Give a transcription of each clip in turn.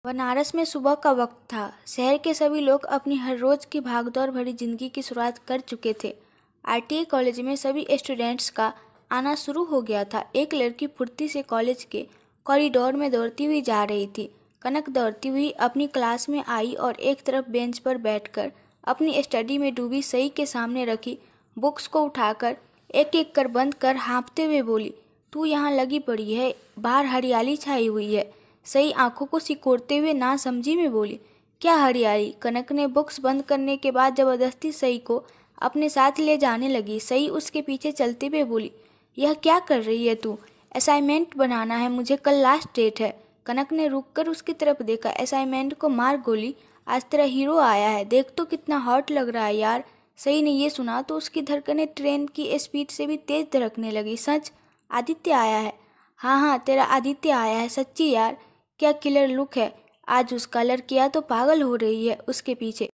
बनारस में सुबह का वक्त था। शहर के सभी लोग अपनी हर रोज की भागदौड़ भरी जिंदगी की शुरुआत कर चुके थे। आरटीआई कॉलेज में सभी स्टूडेंट्स का आना शुरू हो गया था। एक लड़की फुर्ती से कॉलेज के कॉरिडोर में दौड़ती हुई जा रही थी। कनक दौड़ती हुई अपनी क्लास में आई और एक तरफ बेंच पर बैठकर अपनी स्टडी में डूबी सई के सामने रखी बुक्स को उठाकर एक एक कर बंद कर हाँफते हुए बोली, तू यहाँ लगी पड़ी है, बाहर हरियाली छाई हुई है। सई आंखों को सिकोड़ते हुए नासमझी में बोली, क्या हरियाली? कनक ने बुक्स बंद करने के बाद जबरदस्ती सई को अपने साथ ले जाने लगी। सई उसके पीछे चलते हुए बोली, यह क्या कर रही है तू? असाइनमेंट बनाना है मुझे, कल लास्ट डेट है। कनक ने रुककर उसकी तरफ देखा। असाइनमेंट को मार गोली, आज तेरा हीरो आया है, देख तो कितना हॉट लग रहा है यार। सई ने ये सुना तो उसकी धड़कनें ट्रेन की स्पीड से भी तेज धड़कने लगी। सच? आदित्य आया है? हाँ हाँ, तेरा आदित्य आया है, सच्ची यार। क्या किलर लुक है आज उसका। लड़कियां तो पागल हो रही है उसके पीछे।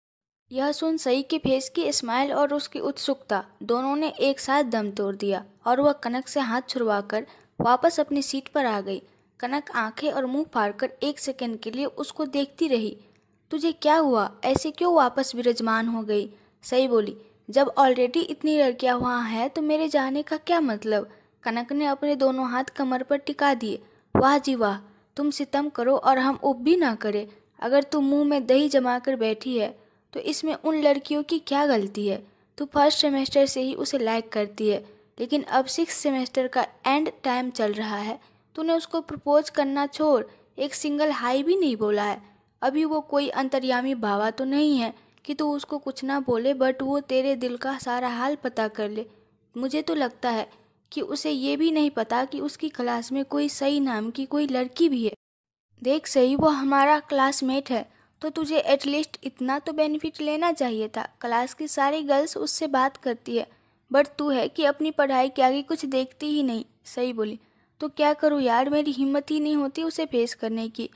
यह सुन सई के फेस की स्माइल और उसकी उत्सुकता दोनों ने एक साथ दम तोड़ दिया और वह कनक से हाथ छुड़वाकर वापस अपनी सीट पर आ गई। कनक आंखें और मुंह फाड़कर एक सेकंड के लिए उसको देखती रही। तुझे क्या हुआ? ऐसे क्यों वापस विराजमान हो गई? सई बोली, जब ऑलरेडी इतनी लड़कियां वहाँ हैं तो मेरे जाने का क्या मतलब। कनक ने अपने दोनों हाथ कमर पर टिका दिए। वाह जी वाह, तुम सितम करो और हम उब भी ना करें। अगर तुम मुंह में दही जमा कर बैठी है तो इसमें उन लड़कियों की क्या गलती है? तू फर्स्ट सेमेस्टर से ही उसे लाइक करती है, लेकिन अब 6 सेमेस्टर का एंड टाइम चल रहा है। तूने उसको प्रपोज करना छोड़ एक सिंगल हाई भी नहीं बोला है। अभी वो कोई अंतर्यामी बाबा तो नहीं है कि तू उसको कुछ ना बोले, बट वो तेरे दिल का सारा हाल पता कर ले। मुझे तो लगता है कि उसे ये भी नहीं पता कि उसकी क्लास में कोई सई नाम की कोई लड़की भी है। देख सही, वो हमारा क्लासमेट है, तो तुझे एटलीस्ट इतना तो बेनिफिट लेना चाहिए था। क्लास की सारी गर्ल्स उससे बात करती है, बट तू है कि अपनी पढ़ाई के आगे कुछ देखती ही नहीं। सही बोली, तो क्या करूँ यार, मेरी हिम्मत ही नहीं होती उसे फेस करने की।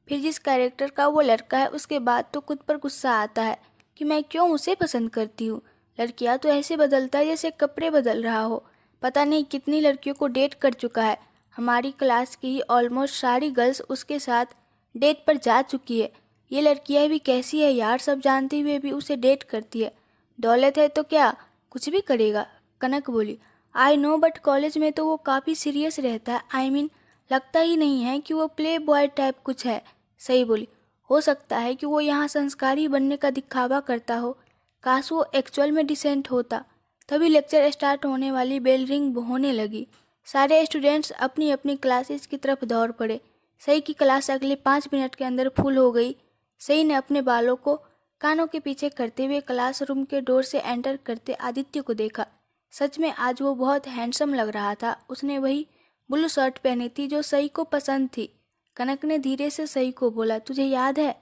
फिर जिस कैरेक्टर का वो लड़का है उसके बाद तो खुद पर गुस्सा आता है कि मैं क्यों उसे पसंद करती हूँ। लड़कियाँ तो ऐसे बदलता है जैसे कपड़े बदल रहा हो। पता नहीं कितनी लड़कियों को डेट कर चुका है। हमारी क्लास की ही ऑलमोस्ट सारी गर्ल्स उसके साथ डेट पर जा चुकी है। ये लड़कियां भी कैसी है यार, सब जानते हुए भी उसे डेट करती है। दौलत है तो क्या कुछ भी करेगा। कनक बोली, आई नो, बट कॉलेज में तो वो काफ़ी सीरियस रहता है। आई मीन लगता ही नहीं है कि वो प्ले बॉय टाइप कुछ है। सही बोली, हो सकता है कि वो यहाँ संस्कारी बनने का दिखावा करता हो। काश वो एक्चुअल में डिसेंट होता। तभी लेक्चर स्टार्ट होने वाली बेल रिंग होने लगी। सारे स्टूडेंट्स अपनी अपनी क्लासेस की तरफ दौड़ पड़े। सई की क्लास अगले 5 मिनट के अंदर फुल हो गई। सई ने अपने बालों को कानों के पीछे करते हुए क्लासरूम के डोर से एंटर करते आदित्य को देखा। सच में आज वो बहुत हैंडसम लग रहा था। उसने वही ब्लू शर्ट पहनी थी जो सई को पसंद थी। कनक ने धीरे से सई को बोला, तुझे याद है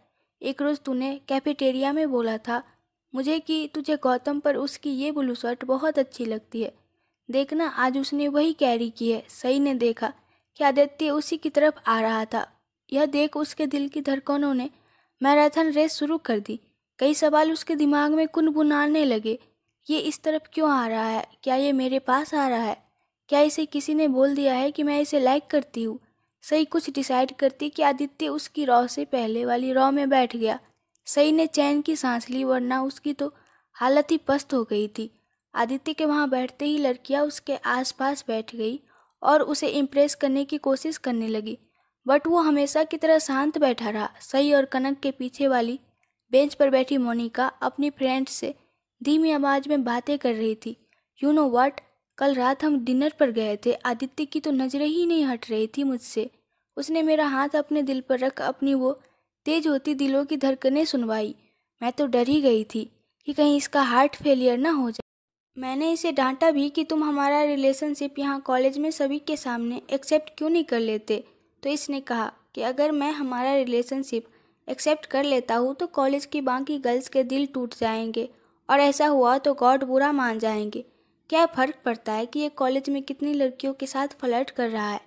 एक रोज़ तूने कैफेटेरिया में बोला था मुझे कि तुझे गौतम पर उसकी ये ब्लू शर्ट बहुत अच्छी लगती है। देखना आज उसने वही कैरी की है। सई ने देखा कि आदित्य उसी की तरफ आ रहा था। यह देख उसके दिल की धड़कनों ने मैराथन रेस शुरू कर दी। कई सवाल उसके दिमाग में कुनकुनाने लगे। ये इस तरफ क्यों आ रहा है? क्या ये मेरे पास आ रहा है? क्या इसे किसी ने बोल दिया है कि मैं इसे लाइक करती हूँ? सई कुछ डिसाइड करती कि आदित्य उसकी रॉ से पहले वाली रॉ में बैठ गया। सई ने चैन की सांस ली, वरना उसकी तो हालत ही पस्त हो गई थी। आदित्य के वहाँ बैठते ही लड़कियाँ उसके आसपास बैठ गई और उसे इम्प्रेस करने की कोशिश करने लगी, बट वो हमेशा की तरह शांत बैठा रहा। सई और कनक के पीछे वाली बेंच पर बैठी मोनिका अपनी फ्रेंड से धीमी आवाज में बातें कर रही थी। यू नो व्हाट, कल रात हम डिनर पर गए थे। आदित्य की तो नजरें ही नहीं हट रही थी मुझसे। उसने मेरा हाथ अपने दिल पर रख अपनी वो तेज होती दिलों की धड़कनें सुनवाई। मैं तो डर ही गई थी कि कहीं इसका हार्ट फेलियर ना हो जाए। मैंने इसे डांटा भी कि तुम हमारा रिलेशनशिप यहाँ कॉलेज में सभी के सामने एक्सेप्ट क्यों नहीं कर लेते। तो इसने कहा कि अगर मैं हमारा रिलेशनशिप एक्सेप्ट कर लेता हूँ तो कॉलेज की बाकी गर्ल्स के दिल टूट जाएंगे, और ऐसा हुआ तो गॉड बुरा मान जाएंगे। क्या फ़र्क पड़ता है कि ये कॉलेज में कितनी लड़कियों के साथ फ्लर्ट कर रहा है।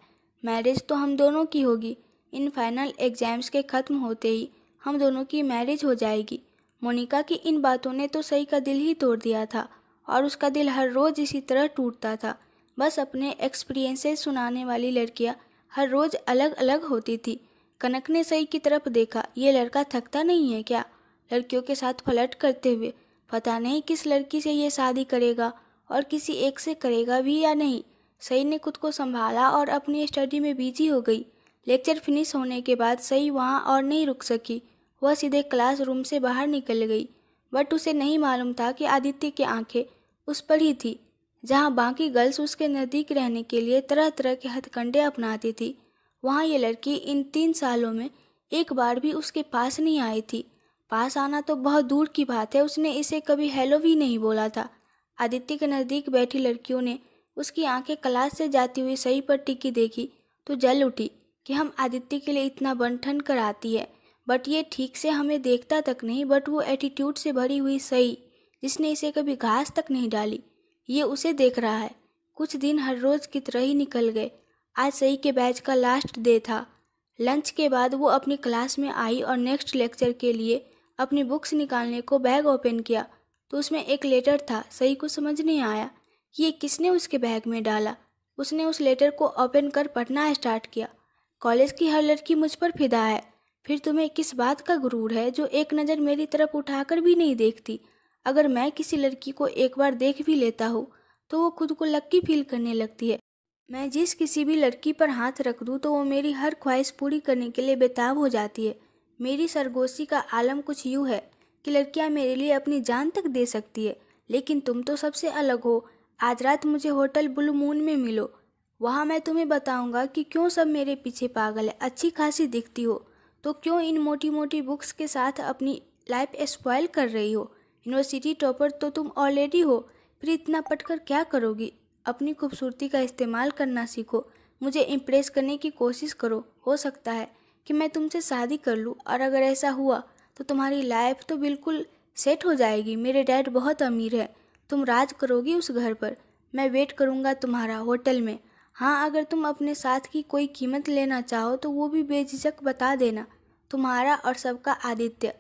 मैरिज तो हम दोनों की होगी। इन फाइनल एग्जाम्स के ख़त्म होते ही हम दोनों की मैरिज हो जाएगी। मोनिका की इन बातों ने तो सई का दिल ही तोड़ दिया था, और उसका दिल हर रोज़ इसी तरह टूटता था। बस अपने एक्सपीरियंसेस सुनाने वाली लड़कियां हर रोज़ अलग अलग होती थी। कनक ने सई की तरफ देखा। ये लड़का थकता नहीं है क्या? लड़कियों के साथ फ्लर्ट करते हुए। पता नहीं किस लड़की से ये शादी करेगा और किसी एक से करेगा भी या नहीं। सई ने खुद को संभाला और अपनी स्टडी में बिजी हो गई। लेक्चर फिनिश होने के बाद सई वहाँ और नहीं रुक सकी। वह सीधे क्लासरूम से बाहर निकल गई। बट उसे नहीं मालूम था कि आदित्य की आंखें उस पर ही थी, जहाँ बाकी गर्ल्स उसके नज़दीक रहने के लिए तरह तरह के हथकंडे अपनाती थी। वहाँ ये लड़की इन 3 सालों में एक बार भी उसके पास नहीं आई थी। पास आना तो बहुत दूर की बात है, उसने इसे कभी हेलो भी नहीं बोला था। आदित्य के नज़दीक बैठी लड़कियों ने उसकी आंखें क्लास से जाती हुई सई पर टिकी देखी तो जल उठी कि हम आदित्य के लिए इतना बंठन कराती है, बट ये ठीक से हमें देखता तक नहीं। बट वो एटीट्यूड से भरी हुई सई, जिसने इसे कभी घास तक नहीं डाली, ये उसे देख रहा है। कुछ दिन हर रोज़ की तरह ही निकल गए। आज सई के बैच का लास्ट डे था। लंच के बाद वो अपनी क्लास में आई और नेक्स्ट लेक्चर के लिए अपनी बुक्स निकालने को बैग ओपन किया तो उसमें एक लेटर था। सई को समझ नहीं आया कि ये किसने उसके बैग में डाला। उसने उस लेटर को ओपन कर पढ़ना स्टार्ट किया। कॉलेज की हर लड़की मुझ पर फिदा है। फिर तुम्हें किस बात का गुरूर है जो एक नज़र मेरी तरफ उठाकर भी नहीं देखती? अगर मैं किसी लड़की को एक बार देख भी लेता हूँ तो वो खुद को लक्की फील करने लगती है। मैं जिस किसी भी लड़की पर हाथ रख दूँ तो वो मेरी हर ख्वाहिश पूरी करने के लिए बेताब हो जाती है। मेरी सरगोशी का आलम कुछ यूँ है कि लड़कियाँ मेरे लिए अपनी जान तक दे सकती है, लेकिन तुम तो सबसे अलग हो। आज रात मुझे होटल ब्लू मून में मिलो, वहाँ मैं तुम्हें बताऊँगा कि क्यों सब मेरे पीछे पागल है। अच्छी खासी दिखती हो तो क्यों इन मोटी मोटी बुक्स के साथ अपनी लाइफ स्पॉइल कर रही हो? यूनिवर्सिटी टॉपर तो तुम ऑलरेडी हो, फिर इतना पढ़कर क्या करोगी? अपनी खूबसूरती का इस्तेमाल करना सीखो, मुझे इम्प्रेस करने की कोशिश करो। हो सकता है कि मैं तुमसे शादी कर लूँ, और अगर ऐसा हुआ तो तुम्हारी लाइफ तो बिल्कुल सेट हो जाएगी। मेरे डैड बहुत अमीर है, तुम राज करोगी उस घर पर। मैं वेट करूँगा तुम्हारा होटल में। हाँ, अगर तुम अपने साथ की कोई कीमत लेना चाहो तो वो भी बेझिझक बता देना। तुम्हारा और सबका आदित्य।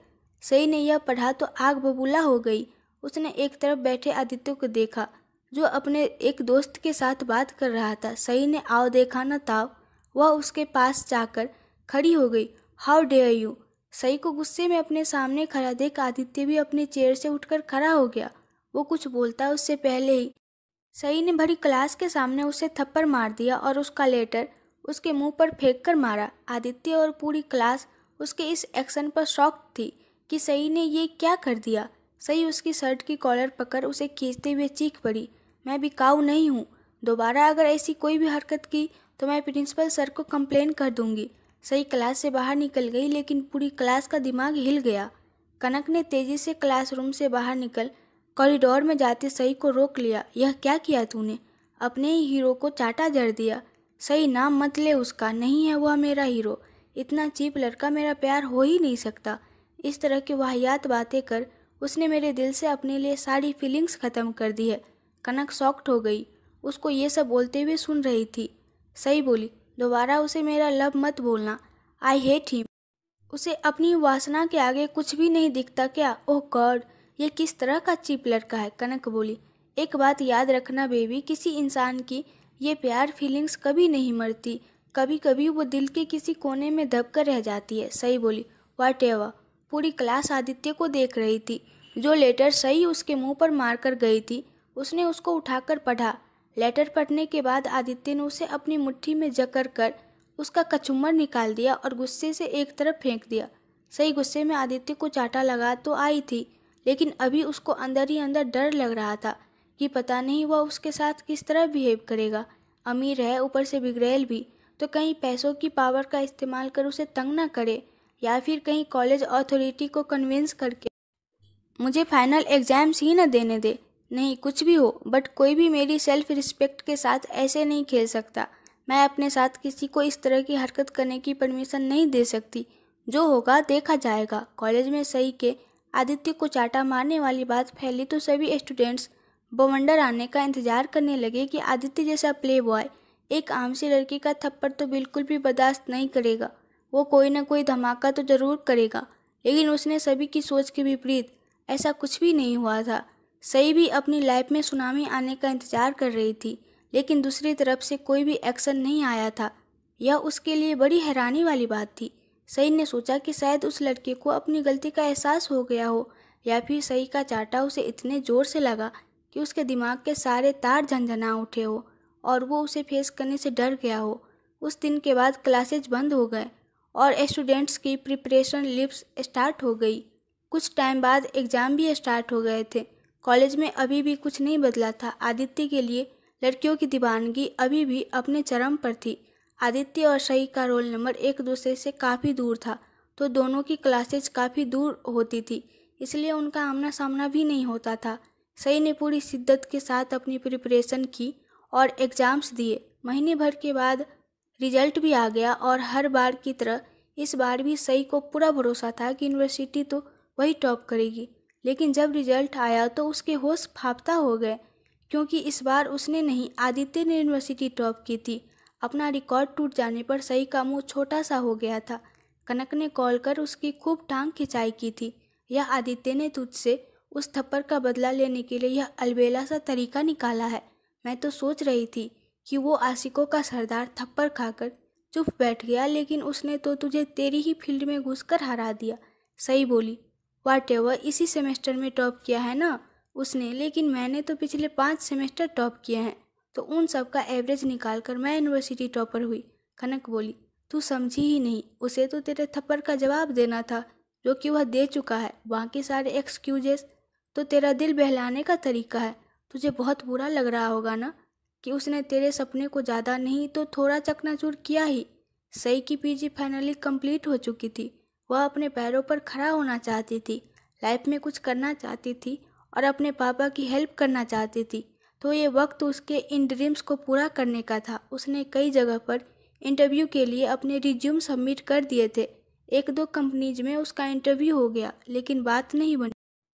सई ने यह पढ़ा तो आग बबूला हो गई। उसने एक तरफ बैठे आदित्य को देखा जो अपने एक दोस्त के साथ बात कर रहा था। सई ने आओ देखा न ताव, वह उसके पास जाकर खड़ी हो गई। How dare you! सई को गुस्से में अपने सामने खड़ा देख आदित्य भी अपनी चेयर से उठकर खड़ा हो गया। वो कुछ बोलता उससे पहले ही सई ने भरी क्लास के सामने उसे थप्पड़ मार दिया और उसका लेटर उसके मुंह पर फेंक कर मारा। आदित्य और पूरी क्लास उसके इस एक्शन पर शॉक थी कि सई ने ये क्या कर दिया। सई उसकी शर्ट की कॉलर पकड़ उसे खींचते हुए चीख पड़ी, मैं बिकाऊ नहीं हूँ। दोबारा अगर ऐसी कोई भी हरकत की तो मैं प्रिंसिपल सर को कंप्लेन कर दूंगी। सई क्लास से बाहर निकल गई, लेकिन पूरी क्लास का दिमाग हिल गया। कनक ने तेजी से क्लासरूम से बाहर निकल कॉरिडोर में जाते सई को रोक लिया। यह क्या किया तूने? अपने ही हीरो को चाटा जड़ दिया। सई, नाम मत ले उसका, नहीं है वह मेरा हीरो। इतना चीप लड़का मेरा प्यार हो ही नहीं सकता। इस तरह की वाहियात बातें कर उसने मेरे दिल से अपने लिए सारी फीलिंग्स ख़त्म कर दी है। कनक शॉक्ड हो गई, उसको ये सब बोलते हुए सुन रही थी। सई बोली, दोबारा उसे मेरा लव मत बोलना। I hate him. उसे अपनी वासना के आगे कुछ भी नहीं दिखता क्या? ओह गॉड, ये किस तरह का चीप लड़का है। कनक बोली, एक बात याद रखना बेबी, किसी इंसान की ये प्यार फीलिंग्स कभी नहीं मरती। कभी कभी वो दिल के किसी कोने में दब कर रह जाती है। सई बोली, व्हाट एवर। पूरी क्लास आदित्य को देख रही थी। जो लेटर सई उसके मुंह पर मारकर गई थी उसने उसको उठाकर पढ़ा। लेटर पढ़ने के बाद आदित्य ने उसे अपनी मुट्ठी में जकड़ कर उसका कचुम्बर निकाल दिया और गुस्से से एक तरफ फेंक दिया। सई गुस्से में आदित्य को चाटा लगा तो आई थी, लेकिन अभी उसको अंदर ही अंदर डर लग रहा था कि पता नहीं वह उसके साथ किस तरह बिहेव करेगा। अमीर है, ऊपर से बिगड़ैल भी, तो कहीं पैसों की पावर का इस्तेमाल कर उसे तंग ना करे, या फिर कहीं कॉलेज अथॉरिटी को कन्विंस करके मुझे फाइनल एग्जाम्स ही न देने दे। नहीं, कुछ भी हो, बट कोई भी मेरी सेल्फ रिस्पेक्ट के साथ ऐसे नहीं खेल सकता। मैं अपने साथ किसी को इस तरह की हरकत करने की परमिशन नहीं दे सकती। जो होगा देखा जाएगा। कॉलेज में सई के आदित्य को चाटा मारने वाली बात फैली तो सभी स्टूडेंट्स बवंडर आने का इंतजार करने लगे कि आदित्य जैसा प्ले बॉय एक आमसी लड़की का थप्पड़ तो बिल्कुल भी बर्दाश्त नहीं करेगा। वो कोई ना कोई धमाका तो जरूर करेगा। लेकिन उसने सभी की सोच के विपरीत ऐसा कुछ भी नहीं हुआ था। सई भी अपनी लाइफ में सुनामी आने का इंतजार कर रही थी, लेकिन दूसरी तरफ से कोई भी एक्शन नहीं आया था। यह उसके लिए बड़ी हैरानी वाली बात थी। सई ने सोचा कि शायद उस लड़के को अपनी गलती का एहसास हो गया हो, या फिर सई का चांटा उसे इतने जोर से लगा कि उसके दिमाग के सारे तार झनझना उठे हो और वो उसे फेस करने से डर गया हो। उस दिन के बाद क्लासेज बंद हो गए और स्टूडेंट्स की प्रिपरेशन लीव्स स्टार्ट हो गई। कुछ टाइम बाद एग्ज़ाम भी स्टार्ट हो गए थे। कॉलेज में अभी भी कुछ नहीं बदला था। आदित्य के लिए लड़कियों की दीवानगी अभी भी अपने चरम पर थी। आदित्य और सई का रोल नंबर एक दूसरे से काफ़ी दूर था, तो दोनों की क्लासेज काफ़ी दूर होती थी, इसलिए उनका आमना सामना भी नहीं होता था। सई ने पूरी शिद्दत के साथ अपनी प्रिपरेशन की और एग्ज़ाम्स दिए। महीने भर के बाद रिजल्ट भी आ गया और हर बार की तरह इस बार भी सई को पूरा भरोसा था कि यूनिवर्सिटी तो वही टॉप करेगी। लेकिन जब रिजल्ट आया तो उसके होश फाफ्ता हो गए, क्योंकि इस बार उसने नहीं, आदित्य ने यूनिवर्सिटी टॉप की थी। अपना रिकॉर्ड टूट जाने पर सई का मुंह छोटा सा हो गया था। कनक ने कॉल कर उसकी खूब टांग खिंचाई की थी। यह आदित्य ने तुझसे उस थप्पड़ का बदला लेने के लिए यह अलबेला सा तरीका निकाला है। मैं तो सोच रही थी कि वो आशिकों का सरदार थप्पड़ खाकर चुप बैठ गया, लेकिन उसने तो तुझे तेरी ही फील्ड में घुसकर हरा दिया। सई बोली, व्हाटएवर, इसी सेमेस्टर में टॉप किया है ना उसने, लेकिन मैंने तो पिछले 5 सेमेस्टर टॉप किए हैं, तो उन सब का एवरेज निकाल कर मैं यूनिवर्सिटी टॉपर हुई। कनक बोली, तू समझी ही नहीं, उसे तो तेरे थप्पड़ का जवाब देना था, जो कि वह दे चुका है। बाकी सारे एक्सक्यूजेस तो तेरा दिल बहलाने का तरीका है। तुझे बहुत बुरा लग रहा होगा ना कि उसने तेरे सपने को ज़्यादा नहीं तो थोड़ा चकनाचूर किया ही। सई की पीजी फाइनली कंप्लीट हो चुकी थी। वह अपने पैरों पर खड़ा होना चाहती थी, लाइफ में कुछ करना चाहती थी और अपने पापा की हेल्प करना चाहती थी। तो ये वक्त उसके इन ड्रीम्स को पूरा करने का था। उसने कई जगह पर इंटरव्यू के लिए अपने रिज्यूम सबमिट कर दिए थे। 1-2 कंपनीज में उसका इंटरव्यू हो गया, लेकिन बात नहीं बनी।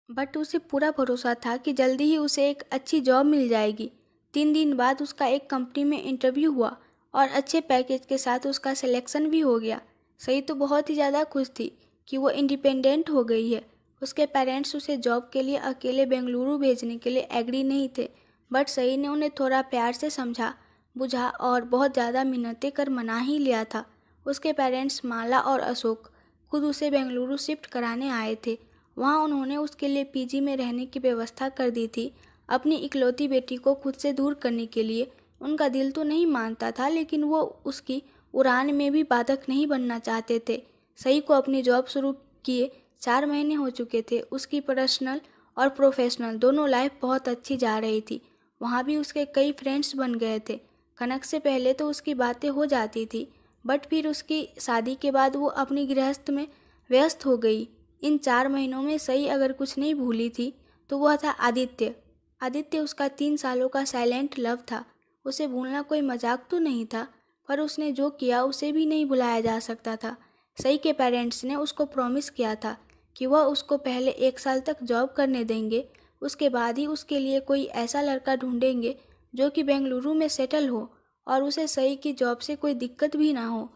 बट उसे पूरा भरोसा था कि जल्दी ही उसे एक अच्छी जॉब मिल जाएगी। 3 दिन बाद उसका एक कंपनी में इंटरव्यू हुआ और अच्छे पैकेज के साथ उसका सिलेक्शन भी हो गया। सई तो बहुत ही ज़्यादा खुश थी कि वो इंडिपेंडेंट हो गई है। उसके पेरेंट्स उसे जॉब के लिए अकेले बेंगलुरु भेजने के लिए एग्री नहीं थे, बट सई ने उन्हें थोड़ा प्यार से समझा बुझा और बहुत ज़्यादा मिन्नतें कर मना ही लिया था। उसके पेरेंट्स माला और अशोक खुद उसे बेंगलुरु शिफ्ट कराने आए थे। वहाँ उन्होंने उसके लिए पीजी में रहने की व्यवस्था कर दी थी। अपनी इकलौती बेटी को खुद से दूर करने के लिए उनका दिल तो नहीं मानता था, लेकिन वो उसकी उड़ान में भी बाधक नहीं बनना चाहते थे। सई को अपनी जॉब शुरू किए 4 महीने हो चुके थे। उसकी पर्सनल और प्रोफेशनल दोनों लाइफ बहुत अच्छी जा रही थी। वहाँ भी उसके कई फ्रेंड्स बन गए थे। कनक से पहले तो उसकी बातें हो जाती थी, बट फिर उसकी शादी के बाद वो अपनी गृहस्थ में व्यस्त हो गई। इन 4 महीनों में सई अगर कुछ नहीं भूली थी तो वह था आदित्य। आदित्य उसका 3 सालों का साइलेंट लव था। उसे भूलना कोई मजाक तो नहीं था, पर उसने जो किया उसे भी नहीं भुलाया जा सकता था। सई के पेरेंट्स ने उसको प्रॉमिस किया था कि वह उसको पहले 1 साल तक जॉब करने देंगे, उसके बाद ही उसके लिए कोई ऐसा लड़का ढूंढेंगे जो कि बेंगलुरु में सेटल हो और उसे सई की जॉब से कोई दिक्कत भी ना हो।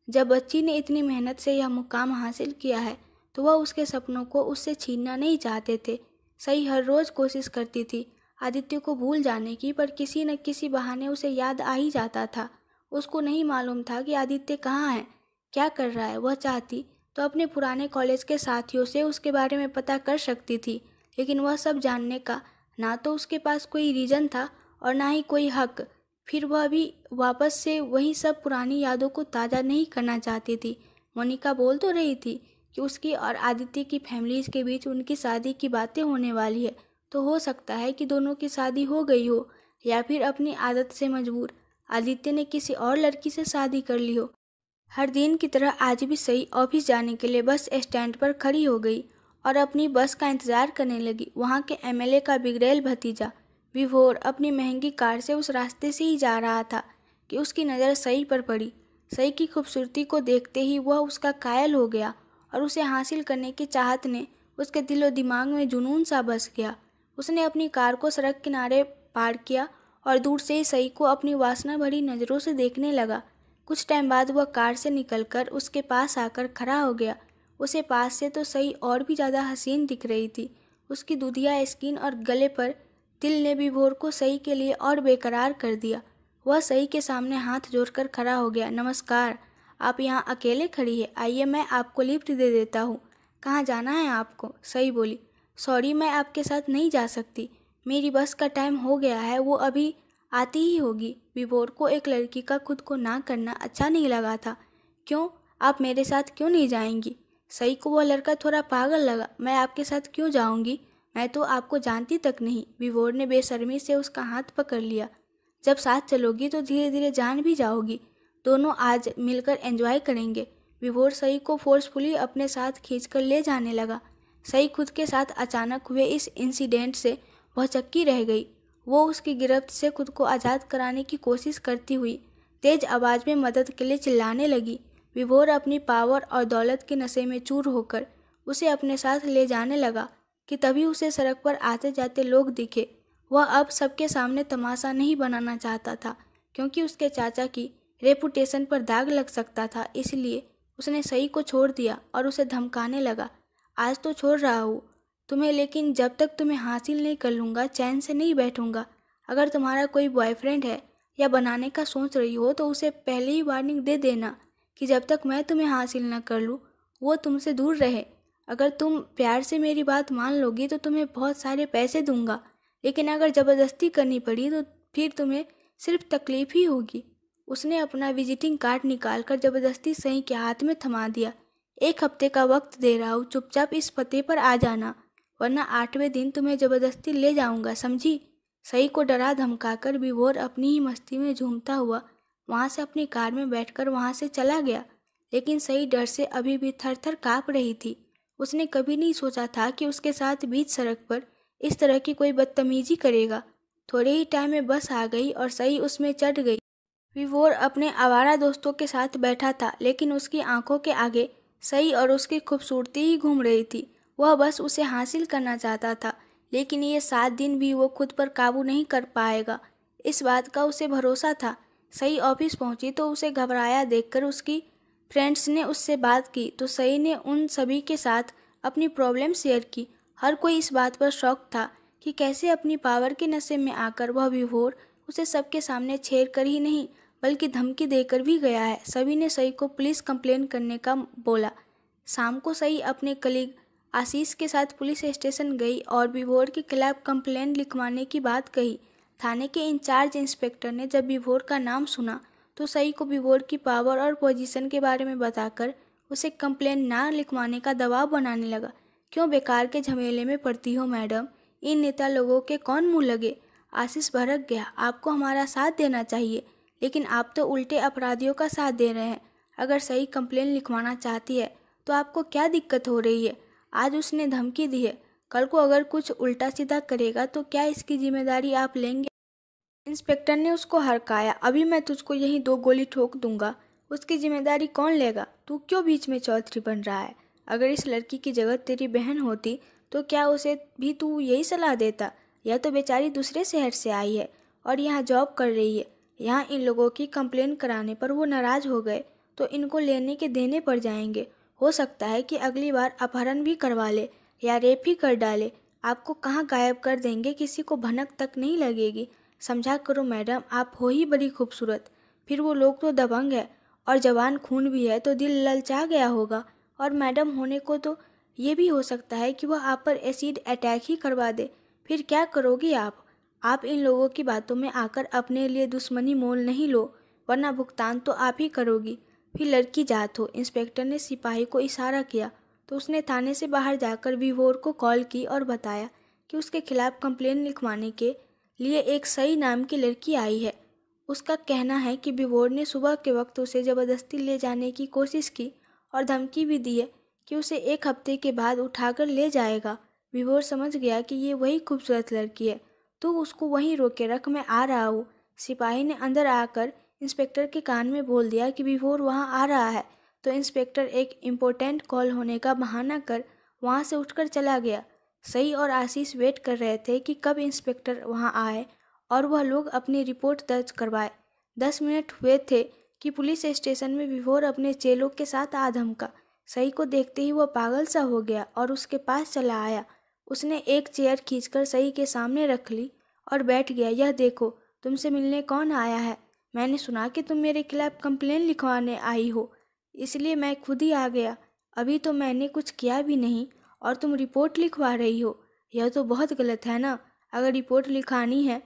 जब बच्ची ने इतनी मेहनत से यह मुकाम हासिल किया है तो वह उसके सपनों को उससे छीनना नहीं चाहते थे। सई हर रोज़ कोशिश करती थी आदित्य को भूल जाने की, पर किसी न किसी बहाने उसे याद आ ही जाता था। उसको नहीं मालूम था कि आदित्य कहाँ है, क्या कर रहा है। वह चाहती तो अपने पुराने कॉलेज के साथियों से उसके बारे में पता कर सकती थी, लेकिन वह सब जानने का ना तो उसके पास कोई रीज़न था और ना ही कोई हक। फिर वह भी वापस से वही सब पुरानी यादों को ताज़ा नहीं करना चाहती थी। मोनिका बोल तो रही थी कि उसकी और आदित्य की फैमिलीज़ के बीच उनकी शादी की बातें होने वाली है, तो हो सकता है कि दोनों की शादी हो गई हो, या फिर अपनी आदत से मजबूर आदित्य ने किसी और लड़की से शादी कर ली हो। हर दिन की तरह आज भी सई ऑफिस जाने के लिए बस स्टैंड पर खड़ी हो गई और अपनी बस का इंतज़ार करने लगी। वहाँ के एमएलए का बिगड़ैल भतीजा विभोर अपनी महंगी कार से उस रास्ते से ही जा रहा था कि उसकी नज़र सई पर पड़ी। सई की खूबसूरती को देखते ही वह उसका कायल हो गया और उसे हासिल करने की चाहत ने उसके दिलो दिमाग में जुनून सा बस गया। उसने अपनी कार को सड़क किनारे पार्क किया और दूर से ही सई को अपनी वासना भरी नज़रों से देखने लगा। कुछ टाइम बाद वह कार से निकलकर उसके पास आकर खड़ा हो गया। उसे पास से तो सई और भी ज़्यादा हसीन दिख रही थी। उसकी दूधिया स्किन और गले पर तिल ने विभोर को सई के लिए और बेकरार कर दिया। वह सई के सामने हाथ जोड़कर खड़ा हो गया। नमस्कार, आप यहाँ अकेले खड़ी है, आइए मैं आपको लिफ्ट दे देता हूँ। कहाँ जाना है आपको? सई बोली, सॉरी मैं आपके साथ नहीं जा सकती, मेरी बस का टाइम हो गया है, वो अभी आती ही होगी। विभोर को एक लड़की का खुद को ना करना अच्छा नहीं लगा था। क्यों, आप मेरे साथ क्यों नहीं जाएंगी? सई को वो लड़का थोड़ा पागल लगा। मैं आपके साथ क्यों जाऊंगी, मैं तो आपको जानती तक नहीं। विभोर ने बेशर्मी से उसका हाथ पकड़ लिया। जब साथ चलोगी तो धीरे धीरे जान भी जाओगी, दोनों आज मिलकर एंजॉय करेंगे। विभोर सई को फोर्सफुली अपने साथ खींचकर ले जाने लगा। सई खुद के साथ अचानक हुए इस इंसिडेंट से भौचक्की रह गई। वो उसकी गिरफ्त से खुद को आज़ाद कराने की कोशिश करती हुई तेज आवाज़ में मदद के लिए चिल्लाने लगी। विभोर अपनी पावर और दौलत के नशे में चूर होकर उसे अपने साथ ले जाने लगा कि तभी उसे सड़क पर आते जाते लोग दिखे। वह अब सबके सामने तमाशा नहीं बनाना चाहता था, क्योंकि उसके चाचा की रेपुटेशन पर दाग लग सकता था। इसलिए उसने सई को छोड़ दिया और उसे धमकाने लगा, आज तो छोड़ रहा हूँ तुम्हें, लेकिन जब तक तुम्हें हासिल नहीं कर लूँगा चैन से नहीं बैठूंगा। अगर तुम्हारा कोई बॉयफ्रेंड है या बनाने का सोच रही हो तो उसे पहले ही वार्निंग दे देना कि जब तक मैं तुम्हें हासिल न कर लूँ वो तुमसे दूर रहे। अगर तुम प्यार से मेरी बात मान लोगी तो तुम्हें बहुत सारे पैसे दूंगा, लेकिन अगर ज़बरदस्ती करनी पड़ी तो फिर तुम्हें सिर्फ तकलीफ ही होगी। उसने अपना विजिटिंग कार्ड निकालकर ज़बरदस्ती सई के हाथ में थमा दिया। 1 हफ्ते का वक्त दे रहा हूँ, चुपचाप इस पते पर आ जाना, वरना 8वें दिन तुम्हें ज़बरदस्ती ले जाऊंगा, समझी? सई को डरा धमकाकर विभोर अपनी ही मस्ती में झूमता हुआ वहाँ से अपनी कार में बैठकर वहाँ से चला गया। लेकिन सई डर से अभी भी थर थर काँप रही थी। उसने कभी नहीं सोचा था कि उसके साथ बीच सड़क पर इस तरह की कोई बदतमीजी करेगा। थोड़े ही टाइम में बस आ गई और सई उसमें चढ़ गई। विभोर अपने आवारा दोस्तों के साथ बैठा था, लेकिन उसकी आंखों के आगे सई और उसकी खूबसूरती ही घूम रही थी। वह बस उसे हासिल करना चाहता था, लेकिन ये 7 दिन भी वो खुद पर काबू नहीं कर पाएगा, इस बात का उसे भरोसा था। सई ऑफिस पहुंची तो उसे घबराया देखकर उसकी फ्रेंड्स ने उससे बात की तो सई ने उन सभी के साथ अपनी प्रॉब्लम शेयर की। हर कोई इस बात पर शॉक था कि कैसे अपनी पावर के नशे में आकर वह विभोर उसे सबके सामने छेड़ कर ही नहीं बल्कि धमकी देकर भी गया है। सभी ने सई को पुलिस कंप्लेन करने का बोला। शाम को सई अपने कलीग आशीष के साथ पुलिस स्टेशन गई और विभोर के खिलाफ कंप्लेन लिखवाने की बात कही। थाने के इंचार्ज इंस्पेक्टर ने जब विभोर का नाम सुना तो सई को विभोर की पावर और पोजीशन के बारे में बताकर उसे कंप्लेन ना लिखवाने का दबाव बनाने लगा। क्यों बेकार के झमेले में पड़ती हो मैडम, इन नेता लोगों के कौन मुंह लगे? आशीष भड़क गया। आपको हमारा साथ देना चाहिए, लेकिन आप तो उल्टे अपराधियों का साथ दे रहे हैं। अगर सही कंप्लेन लिखवाना चाहती है तो आपको क्या दिक्कत हो रही है? आज उसने धमकी दी है, कल को अगर कुछ उल्टा सीधा करेगा तो क्या इसकी जिम्मेदारी आप लेंगे? इंस्पेक्टर ने उसको हड़काया। अभी मैं तुझको यहीं 2 गोली ठोक दूंगा, उसकी जिम्मेदारी कौन लेगा? तू क्यों बीच में चौधरी बन रहा है? अगर इस लड़की की जगह तेरी बहन होती तो क्या उसे भी तू यही सलाह देता? यह तो बेचारी दूसरे शहर से आई है और यहाँ जॉब कर रही है। यहाँ इन लोगों की कंप्लेन कराने पर वो नाराज हो गए तो इनको लेने के देने पड़ जाएंगे। हो सकता है कि अगली बार अपहरण भी करवा ले या रेप ही कर डाले। आपको कहाँ गायब कर देंगे, किसी को भनक तक नहीं लगेगी। समझा करो मैडम, आप हो ही बड़ी खूबसूरत। फिर वो लोग तो दबंग है और जवान खून भी है तो दिल ललचा गया होगा, और मैडम होने को तो ये भी हो सकता है कि वह आप पर एसिड अटैक ही करवा दे। फिर क्या करोगी आप? आप इन लोगों की बातों में आकर अपने लिए दुश्मनी मोल नहीं लो, वरना भुगतान तो आप ही करोगी। फिर लड़की जात हो। इंस्पेक्टर ने सिपाही को इशारा किया तो उसने थाने से बाहर जाकर विभोर को कॉल की और बताया कि उसके खिलाफ कंप्लेन लिखवाने के लिए एक सई नाम की लड़की आई है। उसका कहना है कि विभोर ने सुबह के वक्त उसे ज़बरदस्ती ले जाने की कोशिश की और धमकी भी दी है कि उसे 1 हफ्ते के बाद उठाकर ले जाएगा। विभोर समझ गया कि ये वही खूबसूरत लड़की है, तो उसको वहीं रोके रख, मैं आ रहा हूँ। सिपाही ने अंदर आकर इंस्पेक्टर के कान में बोल दिया कि विभोर वहाँ आ रहा है, तो इंस्पेक्टर एक इम्पोर्टेंट कॉल होने का बहाना कर वहाँ से उठकर चला गया। सई और आशीष वेट कर रहे थे कि कब इंस्पेक्टर वहाँ आए और वह लोग अपनी रिपोर्ट दर्ज करवाए। 10 मिनट हुए थे कि पुलिस स्टेशन में विभोर अपने चेलों के साथ आ धमका। सई को देखते ही वह पागल सा हो गया और उसके पास चला आया। उसने एक चेयर खींचकर सई के सामने रख ली और बैठ गया। यह देखो, तुमसे मिलने कौन आया है? मैंने सुना कि तुम मेरे खिलाफ कंप्लेन लिखवाने आई हो। इसलिए मैं खुद ही आ गया। अभी तो मैंने कुछ किया भी नहीं और तुम रिपोर्ट लिखवा रही हो। यह तो बहुत गलत है ना। अगर रिपोर्ट लिखानी है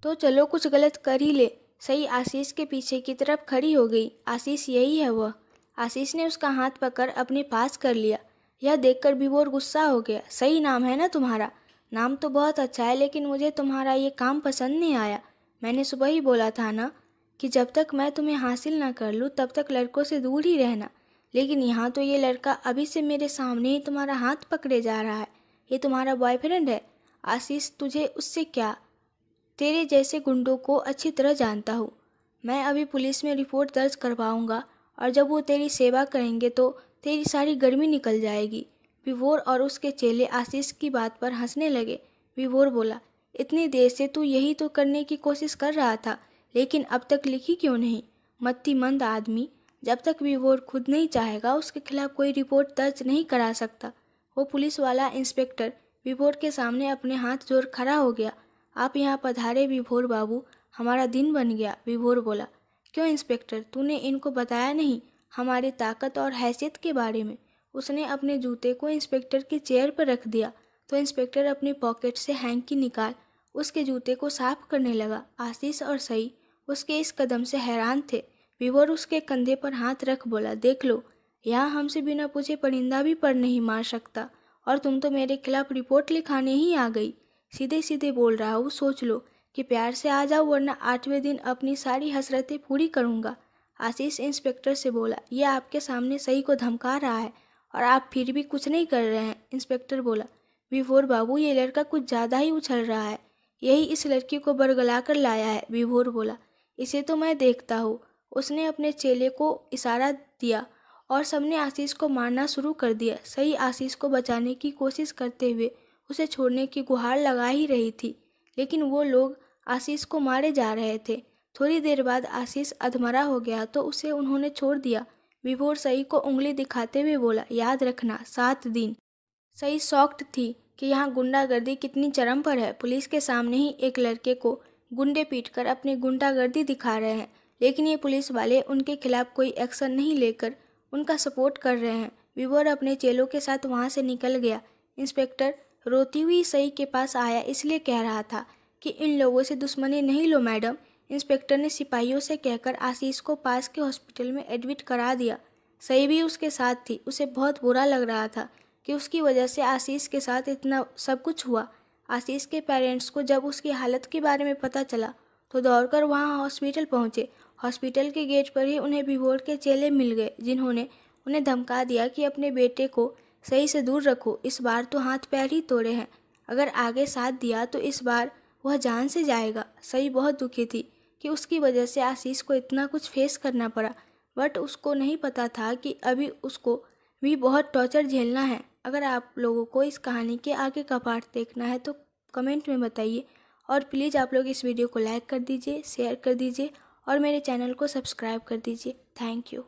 तो चलो कुछ गलत कर ही ले। सही आशीष के पीछे की तरफ खड़ी हो गई। आशीष यही है वह। आशीष ने उसका हाथ पकड़ अपने पास कर लिया। यह देखकर विभोर गुस्सा हो गया। सही नाम है ना तुम्हारा? नाम तो बहुत अच्छा है, लेकिन मुझे तुम्हारा ये काम पसंद नहीं आया। मैंने सुबह ही बोला था ना कि जब तक मैं तुम्हें हासिल ना कर लूँ तब तक लड़कों से दूर ही रहना। लेकिन यहाँ तो ये लड़का अभी से मेरे सामने ही तुम्हारा हाथ पकड़े जा रहा है। ये तुम्हारा बॉयफ्रेंड है। आशीष, तुझे उससे क्या? तेरे जैसे गुंडों को अच्छी तरह जानता हूँ। मैं अभी पुलिस में रिपोर्ट दर्ज करवाऊंगा और जब वो तेरी सेवा करेंगे तो तेरी सारी गर्मी निकल जाएगी। विभोर और उसके चेले आशीष की बात पर हंसने लगे। विभोर बोला, इतनी देर से तू यही तो करने की कोशिश कर रहा था, लेकिन अब तक लिखी क्यों नहीं? मत्तीमंद आदमी। जब तक विभोर खुद नहीं चाहेगा उसके खिलाफ कोई रिपोर्ट दर्ज नहीं करा सकता। वो पुलिस वाला इंस्पेक्टर विभोर के सामने अपने हाथ जोड़ खड़ा हो गया। आप यहाँ पधारे विभोर बाबू, हमारा दिन बन गया। विभोर बोला, क्यों इंस्पेक्टर, तूने इनको बताया नहीं हमारी ताकत और हैसियत के बारे में? उसने अपने जूते को इंस्पेक्टर की चेयर पर रख दिया तो इंस्पेक्टर अपनी पॉकेट से हैंकी निकाल उसके जूते को साफ करने लगा। आशीष और सई उसके इस कदम से हैरान थे। विभोर उसके कंधे पर हाथ रख बोला, देख लो, यहाँ हमसे बिना पूछे परिंदा भी पर नहीं मार सकता और तुम तो मेरे खिलाफ रिपोर्ट लिखाने ही आ गई। सीधे सीधे बोल रहा हूँ, सोच लो कि प्यार से आ जाओ, वरना 8वें दिन अपनी सारी हसरतें पूरी करूँगा। आशीष इंस्पेक्टर से बोला, यह आपके सामने सई को धमका रहा है और आप फिर भी कुछ नहीं कर रहे हैं। इंस्पेक्टर बोला, विभोर बाबू, ये लड़का कुछ ज़्यादा ही उछल रहा है, यही इस लड़की को बरगला कर लाया है। विभोर बोला, इसे तो मैं देखता हूँ। उसने अपने चेले को इशारा दिया और सबने आशीष को मारना शुरू कर दिया। सई आशीष को बचाने की कोशिश करते हुए उसे छोड़ने की गुहार लगा ही रही थी, लेकिन वो लोग आशीष को मारे जा रहे थे। थोड़ी देर बाद आशीष अधमरा हो गया तो उसे उन्होंने छोड़ दिया। विभोर सई को उंगली दिखाते हुए बोला, याद रखना 7 दिन। सई शॉक्ड थी कि यहाँ गुंडागर्दी कितनी चरम पर है। पुलिस के सामने ही एक लड़के को गुंडे पीटकर अपनी गुंडागर्दी दिखा रहे हैं, लेकिन ये पुलिस वाले उनके खिलाफ कोई एक्शन नहीं लेकर उनका सपोर्ट कर रहे हैं। विभोर अपने चेलों के साथ वहाँ से निकल गया। इंस्पेक्टर रोती हुई सई के पास आया, इसलिए कह रहा था कि इन लोगों से दुश्मनी नहीं लो मैडम। इंस्पेक्टर ने सिपाहियों से कहकर आशीष को पास के हॉस्पिटल में एडमिट करा दिया। सई भी उसके साथ थी। उसे बहुत बुरा लग रहा था कि उसकी वजह से आशीष के साथ इतना सब कुछ हुआ। आशीष के पेरेंट्स को जब उसकी हालत के बारे में पता चला तो दौड़कर वहां हॉस्पिटल पहुंचे। हॉस्पिटल के गेट पर ही उन्हें विभोर के चेले मिल गए, जिन्होंने उन्हें धमका दिया कि अपने बेटे को सही से दूर रखो। इस बार तो हाथ पैर ही तोड़े हैं, अगर आगे साथ दिया तो इस बार वह जान से जाएगा। सई बहुत दुखी थी कि उसकी वजह से आशीष को इतना कुछ फेस करना पड़ा, बट उसको नहीं पता था कि अभी उसको भी बहुत टॉर्चर झेलना है। अगर आप लोगों को इस कहानी के आगे का पार्ट देखना है तो कमेंट में बताइए, और प्लीज़ आप लोग इस वीडियो को लाइक कर दीजिए, शेयर कर दीजिए और मेरे चैनल को सब्सक्राइब कर दीजिए। Thank you.